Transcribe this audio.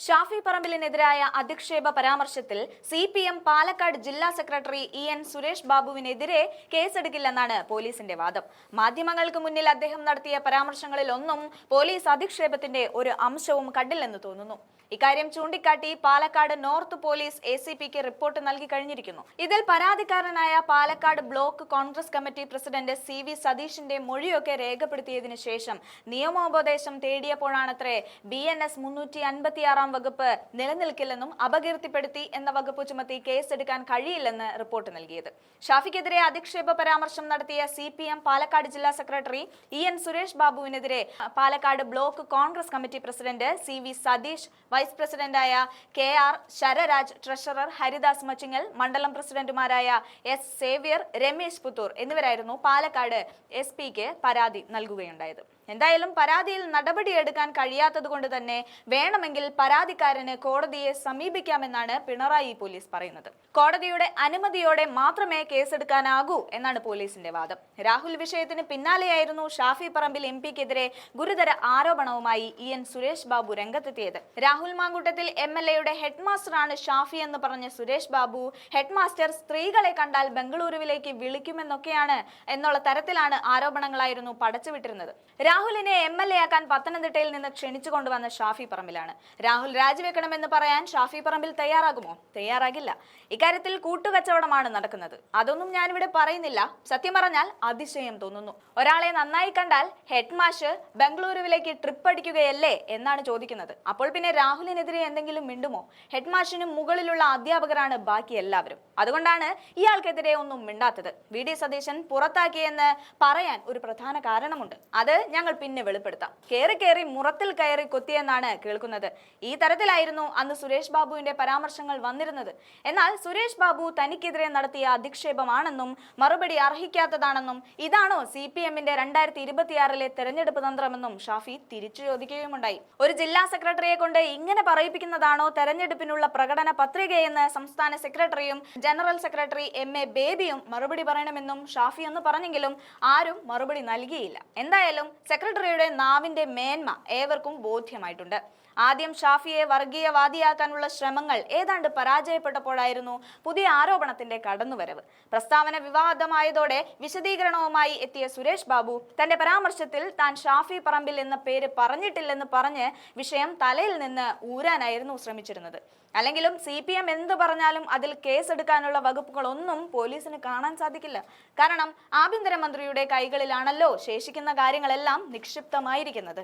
ഷാഫി പറമ്പിലിനെതിരായ അധിക്ഷേപ പരാമർശത്തിൽ സിപിഎം പാലക്കാട് ജില്ലാ secretary E N. Suresh ബാബുവിനെതിരെ കേസെടുക്കില്ലെന്നാണ് പോലീസിന്റെ വാദം. മാധ്യമങ്ങൾക്ക് മുന്നിൽ അദ്ദേഹം നടത്തിയ പരാമർശങ്ങളിൽ ഒന്നും പോലീസ് അധിക്ഷേപത്തിന്റെ ഒരു അംശവും കണ്ടില്ലെന്ന് തോന്നുന്നു. ഇക്കാര്യം ചൂണ്ടിക്കാട്ടി പാലക്കാട് നോർത്ത് പോലീസ് എ.സി.പിക്ക് റിപ്പോർട്ട് നൽകി കഴിഞ്ഞിരിക്കുന്നു. ഇതിൽ പരാതിക്കാരനായ Palakkad block Congress committee president C. സതീഷിന്റെ മൊഴിയൊക്കെ രേഖപ്പെടുത്തിയതിനു ശേഷം നിയമോപദേശം തേടിയപ്പോഴാണത്രേ ബി.എൻ.എസ്. 356 വകുപ്പ് നിലനിൽക്കില്ലെന്നും അപകീർത്തിപ്പെടുത്തി എന്ന വകുപ്പ് ചുമത്തി കേസെടുക്കാൻ കഴിയില്ലെന്ന് റിപ്പോർട്ട് നൽകിയത്. ഷാഫിക്കെതിരെ അധിക്ഷേപ പരാമർശം നടത്തിയ സിപിഎം പാലക്കാട് ജില്ലാ സെക്രട്ടറി ഇ.എൻ. സുരേഷ് ബാബുവിനെതിരെ Palakkad block Congress committee president C V. Satheesh, vice പ്രസിഡന്റായ കെ.ആർ. ശരരാജ്, ട്രഷറർ ഹരിദാസ് മച്ചിങ്ങൽ, മണ്ഡലം പ്രസിഡന്റുമാരായ എസ്. സേവ്യർ, രമേശ് പുത്തൂർ എന്നിവരായിരുന്നു പാലക്കാട് എസ്.പിക്ക് പരാതി നൽകുകയുണ്ടായത്. എന്തായാലും പരാതിയിൽ നടപടിയെടുക്കാൻ കഴിയാത്തതുകൊണ്ട് തന്നെ വേണമെങ്കിൽ പരാതിക്കാരന് കോടതിയെ സമീപിക്കാമെന്നാണ് പിണറായി പോലീസ് പറയുന്നത്. കോടതിയുടെ അനുമതിയോടെ മാത്രമേ കേസെടുക്കാനാകൂ എന്നാണ് പോലീസിന്റെ വാദം. രാഹുൽ വിഷയത്തിന് പിന്നാലെയായിരുന്നു ഷാഫി പറമ്പിൽ എം.പിക്കെതിരെ ഗുരുതര ആരോപണവുമായി ഇ.എൻ. സുരേഷ് ബാബു രംഗത്തെത്തിയത്. രാഹുൽ മാങ്കൂട്ടത്തിൽ എം.എൽ.എയുടെ ഹെഡ് മാസ്റ്ററാണ് ഷാഫി എന്ന് പറഞ്ഞ സുരേഷ് ബാബു, ഹെഡ് മാസ്റ്റർ സ്ത്രീകളെ കണ്ടാൽ ബംഗളൂരുവിലേക്ക് വിളിക്കുമെന്നൊക്കെയാണ് എന്നുള്ള തരത്തിലാണ് ആരോപണങ്ങളായിരുന്നു പടച്ചുവിട്ടിരുന്നത്. രാഹുലിനെ എം.എൽ.എ ആക്കാൻ പത്തനംതിട്ടയിൽ നിന്ന് ക്ഷണിച്ചു കൊണ്ടുവന്ന ഷാഫി പറമ്പിലാണ്. രാഹുൽ രാജിവെക്കണമെന്ന് പറയാൻ ഷാഫി പറമ്പിൽ തയ്യാറാകുമോ? തയ്യാറാകില്ല. ഇക്കാര്യത്തിൽ കൂട്ടുകച്ചവടമാണ് നടക്കുന്നത്. അതൊന്നും ഞാനിവിടെ പറയുന്നില്ല. സത്യം പറഞ്ഞാൽ അതിശയം തോന്നുന്നു. ഒരാളെ നന്നായി കണ്ടാൽ ഹെഡ് മാഷ് ബംഗളൂരുവിലേക്ക് ട്രിപ്പ് അടിക്കുകയല്ലേ എന്നാണ് ചോദിക്കുന്നത്. അപ്പോൾ പിന്നെ രാഹുലിനെതിരെ എന്തെങ്കിലും മിണ്ടുമോ? ഹെഡ് മാഷിന് മുകളിലുള്ള അധ്യാപകരാണ് ബാക്കി എല്ലാവരും. അതുകൊണ്ടാണ് ഇയാൾക്കെതിരെ ഒന്നും മിണ്ടാത്തത്. വി.ഡി. സതീശൻ പുറത്താക്കിയെന്ന് പറയാൻ ഒരു പ്രധാന കാരണമുണ്ട്. അത് ഞങ്ങൾ പിന്നെ വെളിപ്പെടുത്താം. കേറി മുറത്തിൽ കയറി കൊത്തിയെന്നാണ് കേൾക്കുന്നത്. ഈ തരത്തിലായിരുന്നു അന്ന് സുരേഷ് ബാബുവിന്റെ പരാമർശങ്ങൾ വന്നിരുന്നത്. എന്നാൽ സുരേഷ് ബാബു തനിക്കെതിരെ നടത്തിയ അധിക്ഷേപമാണെന്നും മറുപടി അർഹിക്കാത്തതാണെന്നും ഇതാണോ CPM-ന്റെ 2026 തെരഞ്ഞെടുപ്പ് തന്ത്രമെന്നും ഷാഫി തിരിച്ചു ചോദിക്കുകയുമുണ്ടായി. ഒരു ജില്ലാ സെക്രട്ടറിയെ കൊണ്ട് ഇങ്ങനെ പറയിപ്പിക്കുന്നതാണോ തെരഞ്ഞെടുപ്പിനുള്ള പ്രകടന പത്രികയെന്ന് സംസ്ഥാന സെക്രട്ടറിയും ജനറൽ സെക്രട്ടറി M.A. ബേബിയും മറുപടി പറയണമെന്നും ഷാഫി എന്ന് പറഞ്ഞെങ്കിലും ആരും മറുപടി നൽകിയില്ല. എന്തായാലും സെക്രട്ടറിയുടെ നാവിന്റെ മേന്മ ഏവർക്കും ബോധ്യമായിട്ടുണ്ട്. ആദ്യം ഷാഫിയെ വർഗീയവാദിയാക്കാനുള്ള ശ്രമങ്ങൾ ഏതാണ്ട് പരാജയപ്പെട്ടപ്പോഴായിരുന്നു പുതിയ ആരോപണത്തിന്റെ കടന്നുവരവ്. പ്രസ്താവന വിവാദമായതോടെ വിശദീകരണവുമായി എത്തിയ സുരേഷ് ബാബു തന്റെ പരാമർശത്തിൽ താൻ ഷാഫി പറമ്പിൽ എന്ന പേര് പറഞ്ഞിട്ടില്ലെന്ന് പറഞ്ഞ് വിഷയം തലയിൽ നിന്ന് ഊരാനായിരുന്നു ശ്രമിച്ചിരുന്നത്. അല്ലെങ്കിലും CPM എന്ത് പറഞ്ഞാലും അതിൽ കേസെടുക്കാനുള്ള വകുപ്പുകളൊന്നും പോലീസിന് കാണാൻ സാധിക്കില്ല. കാരണം ആഭ്യന്തരമന്ത്രിയുടെ കൈകളിലാണല്ലോ ശേഷിക്കുന്ന കാര്യങ്ങളെല്ലാം നിക്ഷിപ്തമായിരിക്കുന്നത്.